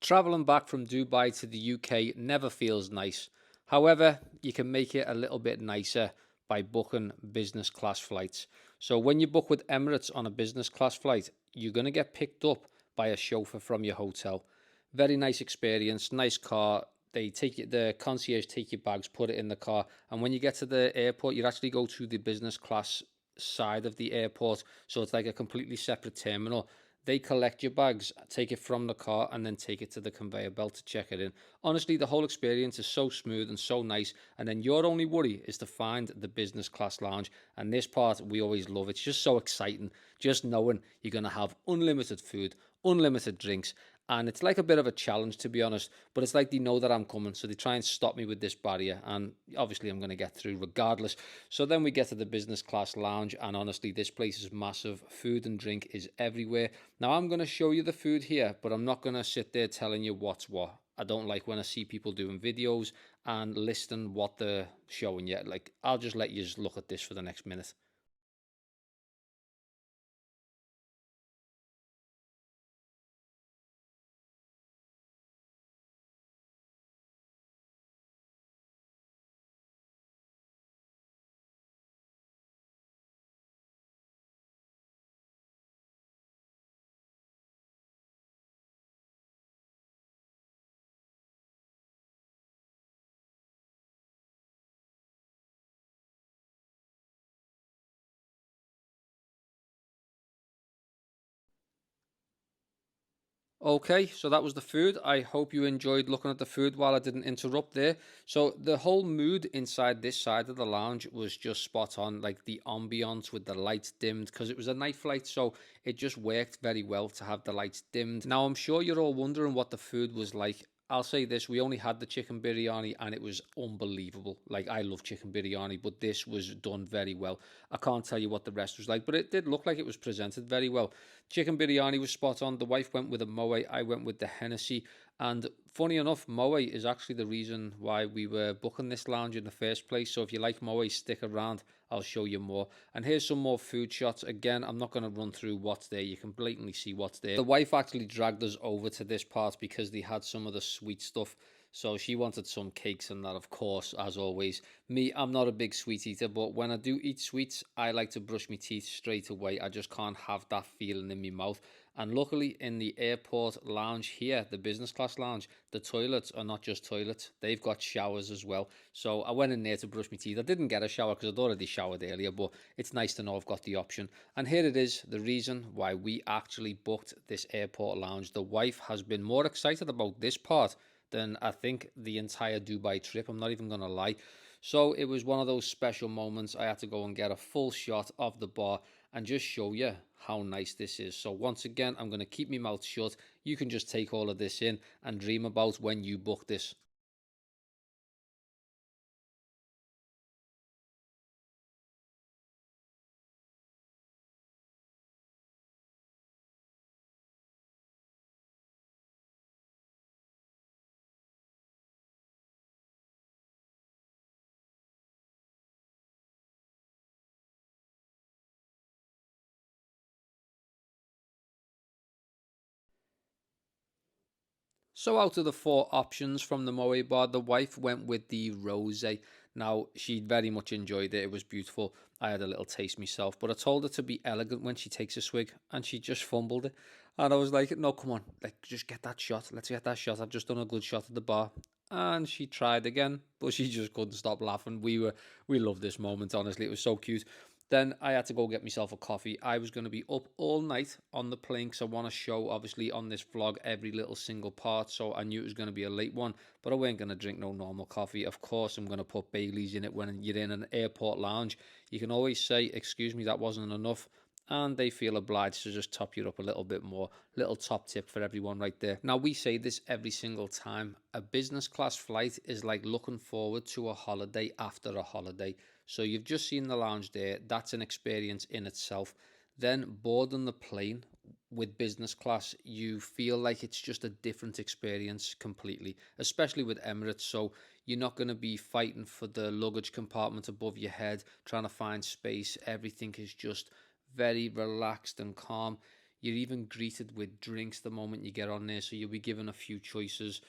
Traveling back from Dubai to the UK never feels nice. However, you can make it a little bit nicer by booking business class flights. So when you book with Emirates on a business class flight, you're going to get picked up by a chauffeur from your hotel. Very nice experience, nice car. They take you, the concierge take your bags, put it in the car, and when you get to the airport, you actually go to the business class side of the airport. So it's like a completely separate terminal. They collect your bags, take it from the car, and then take it to the conveyor belt to check it in. Honestly, the whole experience is so smooth and so nice. And then your only worry is to find the business class lounge. And this part, we always love. It's just so exciting, just knowing you're going to have unlimited food, unlimited drinks. And it's like a bit of a challenge, to be honest. But it's like they know that I'm coming, so they try and stop me with this barrier. And obviously, I'm going to get through regardless. So then we get to the business class lounge. And honestly, this place is massive. Food and drink is everywhere. Now, I'm going to show you the food here, but I'm not going to sit there telling you what's what. I don't like when I see people doing videos and listing what they're showing you. Like, I'll just let you just look at this for the next minute. Okay, so that was the food. I hope you enjoyed looking at the food while I didn't interrupt there. So the whole mood inside this side of the lounge was just spot on, like the ambiance with the lights dimmed because it was a night flight, so it just worked very well to have the lights dimmed. Now I'm sure you're all wondering what the food was like. I'll say this, we only had the chicken biryani and it was unbelievable. Like, I love chicken biryani, but this was done very well. I can't tell you what the rest was like, but it did look like it was presented very well. Chicken biryani was spot on. The wife went with a Moët, I went with the Hennessy. And funny enough, Moët is actually the reason why we were booking this lounge in the first place. So if you like Moët, stick around. I'll show you more. And here's some more food shots. Again, I'm not going to run through what's there. You can blatantly see what's there. The wife actually dragged us over to this part because they had some of the sweet stuff. So she wanted some cakes and that, of course, as always. Me, I'm not a big sweet eater, but when I do eat sweets, I like to brush my teeth straight away. I just can't have that feeling in my mouth. And luckily, in the airport lounge here, the business class lounge, the toilets are not just toilets, they've got showers as well. So I went in there to brush my teeth. I didn't get a shower because I'd already showered earlier, but it's nice to know I've got the option. And here it is, the reason why we actually booked this airport lounge. The wife has been more excited about this part than I think the entire Dubai trip. I'm not even going to lie. So it was one of those special moments. I had to go and get a full shot of the bar and just show you how nice this is. So once again, I'm going to keep my mouth shut. You can just take all of this in and dream about when you book this. So out of the four options from the Moe bar, the wife went with the rosé. Now, she very much enjoyed it. It was beautiful. I had a little taste myself, but I told her to be elegant when she takes a swig, and she just fumbled it. And I was like, no, come on, like, just get that shot. Let's get that shot. I've just done a good shot at the bar. And she tried again, but she just couldn't stop laughing. We loved this moment, honestly. It was so cute. Then I had to go get myself a coffee. I was going to be up all night on the plane because I want to show, obviously, on this vlog every little single part. So I knew it was going to be a late one, but I weren't going to drink no normal coffee. Of course, I'm going to put Bailey's in it when you're in an airport lounge. You can always say, excuse me, that wasn't enough. And they feel obliged to just top you up a little bit more. Little top tip for everyone right there. Now, we say this every single time. A business class flight is like looking forward to a holiday after a holiday. So you've just seen the lounge there. That's an experience in itself. Then boarding the plane with business class, you feel like it's just a different experience completely, especially with Emirates. So you're not going to be fighting for the luggage compartment above your head, trying to find space. Everything is just very relaxed and calm. You're even greeted with drinks the moment you get on there, so you'll be given a few choices.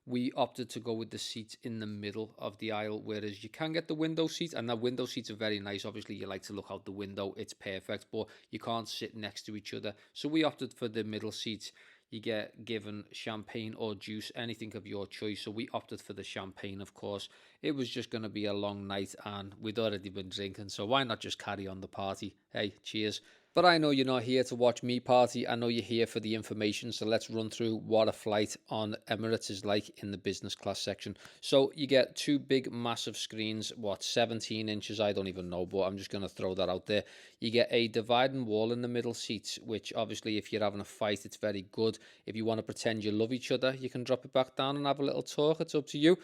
We opted to go with the seats in the middle of the aisle, whereas you can get the window seats, and the window seats are very nice. Obviously, you like to look out the window, it's perfect, but you can't sit next to each other. So we opted for the middle seats. You get given champagne or juice, anything of your choice. So we opted for the champagne, of course. It was just going to be a long night, and we'd already been drinking, so why not just carry on the party? Hey, cheers. But I know you're not here to watch me party. I know you're here for the information. So let's run through what a flight on Emirates is like in the business class section. So you get two big, massive screens, 17 inches? I don't even know, but I'm just going to throw that out there. You get a dividing wall in the middle seats, which obviously, if you're having a fight, it's very good. If you want to pretend you love each other, you can drop it back down and have a little talk. It's up to you.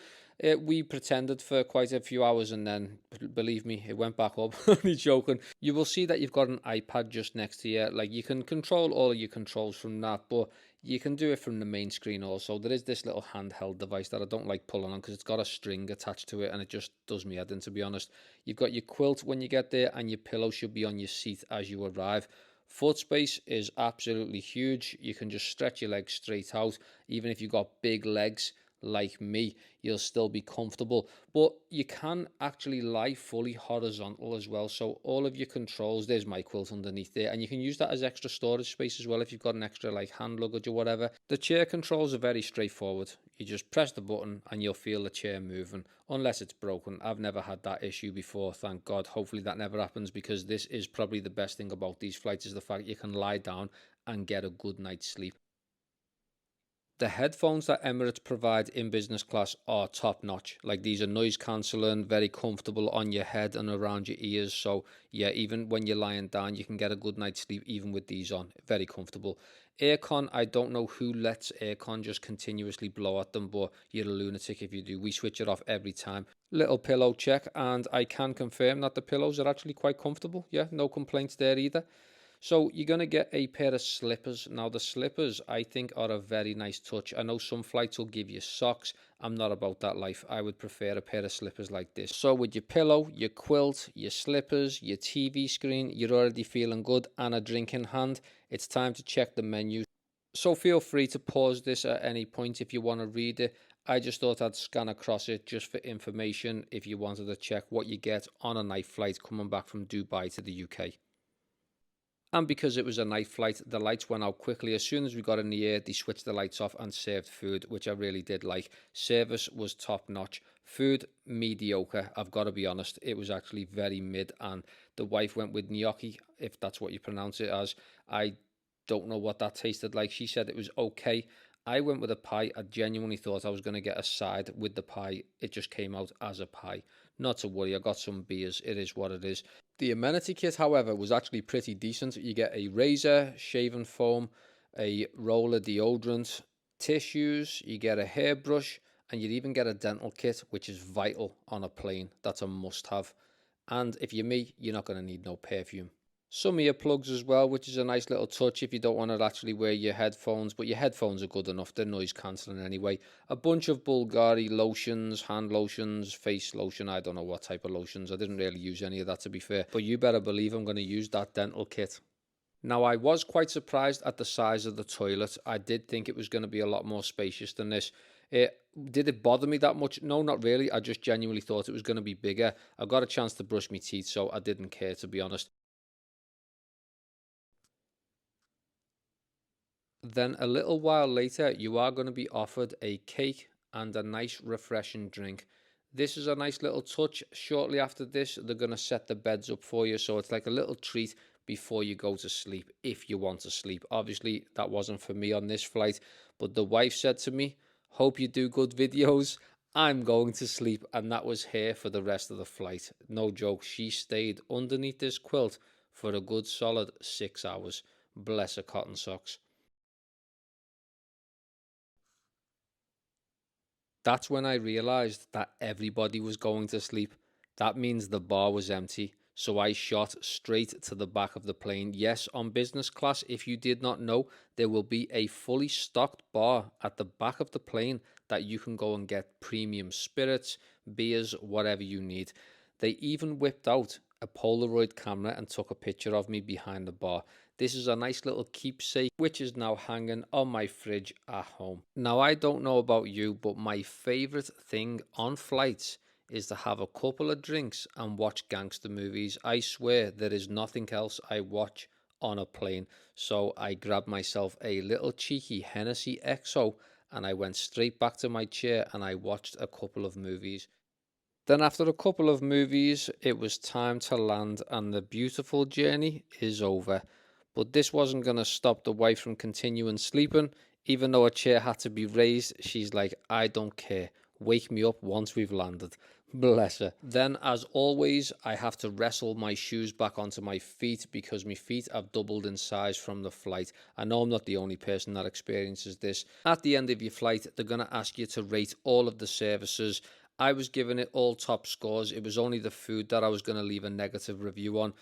We pretended for quite a few hours, and then, believe me, it went back up. Only joking. You will see that you've got an iPad just next to you. Like, you can control all of your controls from that, but you can do it from the main screen also. There is this little handheld device that I don't like pulling on because it's got a string attached to it, and it just does me head in, to be honest. You've got your quilt when you get there, and your pillow should be on your seat as you arrive. Foot space is absolutely huge. You can just stretch your legs straight out. Even if you've got big legs like me, you'll still be comfortable. But you can actually lie fully horizontal as well. So all of your controls, there's my quilt underneath there, and you can use that as extra storage space as well if you've got an extra like hand luggage or whatever. The chair controls are very straightforward. You just press the button and you'll feel the chair moving, unless it's broken. I've never had that issue before, thank God. Hopefully that never happens, because this is probably the best thing about these flights, is the fact you can lie down and get a good night's sleep. The headphones that Emirates provide in business class are top notch. Like, these are noise cancelling, very comfortable on your head and around your ears. So yeah, even when you're lying down, you can get a good night's sleep even with these on. Very comfortable. Aircon, I don't know who lets aircon just continuously blow at them, but you're a lunatic if you do. We switch it off every time. Little pillow check, and I can confirm that the pillows are actually quite comfortable. Yeah, no complaints there either. So you're going to get a pair of slippers. Now, the slippers, I think, are a very nice touch. I know some flights will give you socks. I'm not about that life. I would prefer a pair of slippers like this. So with your pillow, your quilt, your slippers, your TV screen, you're already feeling good, and a drink in hand. It's time to check the menu. So feel free to pause this at any point if you want to read it. I just thought I'd scan across it just for information if you wanted to check what you get on a night flight coming back from Dubai to the UK. And because it was a night flight, the lights went out quickly. As soon as we got in the air, they switched the lights off and served food, which I really did like. Service was top notch. Food, mediocre. I've got to be honest. It was actually very mid. And the wife went with gnocchi, if that's what you pronounce it as. I don't know what that tasted like. She said it was okay. I went with a pie. I genuinely thought I was going to get a side with the pie. It just came out as a pie. Not to worry, I got some beers. It is what it is. The amenity kit, however, was actually pretty decent. You get a razor, shaving foam, a roller deodorant, tissues, you get a hairbrush, and you'd even get a dental kit, which is vital on a plane. That's a must have. And if you're me, you're not going to need no perfume. Some earplugs as well, which is a nice little touch if you don't want to actually wear your headphones, but your headphones are good enough. They're noise cancelling anyway. A bunch of Bulgari lotions, hand lotions, face lotion. I don't know what type of lotions. I didn't really use any of that, to be fair. But you better believe I'm going to use that dental kit. Now, I was quite surprised at the size of the toilet. I did think it was going to be a lot more spacious than this. Did it bother me that much? No, not really. I just genuinely thought it was going to be bigger. I got a chance to brush my teeth, so I didn't care, to be honest. Then a little while later, you are going to be offered a cake and a nice refreshing drink. This is a nice little touch. Shortly after this, they're going to set the beds up for you. So it's like a little treat before you go to sleep, if you want to sleep. Obviously, that wasn't for me on this flight, but the wife said to me, "Hope you do good videos. I'm going to sleep." And that was her for the rest of the flight. No joke. She stayed underneath this quilt for a good solid 6 hours. Bless her cotton socks. That's when I realized that everybody was going to sleep. That means the bar was empty. So I shot straight to the back of the plane. Yes, on business class, if you did not know, there will be a fully stocked bar at the back of the plane that you can go and get premium spirits, beers, whatever you need. They even whipped out a Polaroid camera and took a picture of me behind the bar. This is a nice little keepsake which is now hanging on my fridge at home. Now, I don't know about you, but my favorite thing on flights is to have a couple of drinks and watch gangster movies. I swear there is nothing else I watch on a plane. So I grabbed myself a little cheeky Hennessy XO and I went straight back to my chair and I watched a couple of movies. Then, after a couple of movies, it was time to land, and the beautiful journey is over. But this wasn't going to stop the wife from continuing sleeping. Even though a chair had to be raised, she's like, I don't care. Wake me up once we've landed. Bless her. Then, as always, I have to wrestle my shoes back onto my feet because my feet have doubled in size from the flight. I know I'm not the only person that experiences this. At the end of your flight, they're going to ask you to rate all of the services. I was giving it all top scores. It was only the food that I was going to leave a negative review on.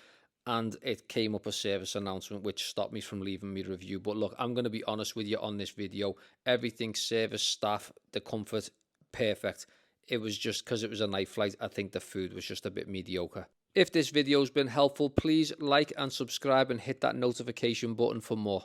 And it came up a service announcement which stopped me from leaving my review. But look, I'm going to be honest with you on this video. Everything, service, staff, the comfort, perfect. It was just because it was a night flight, I think the food was just a bit mediocre. If this video's been helpful, please like and subscribe and hit that notification button for more.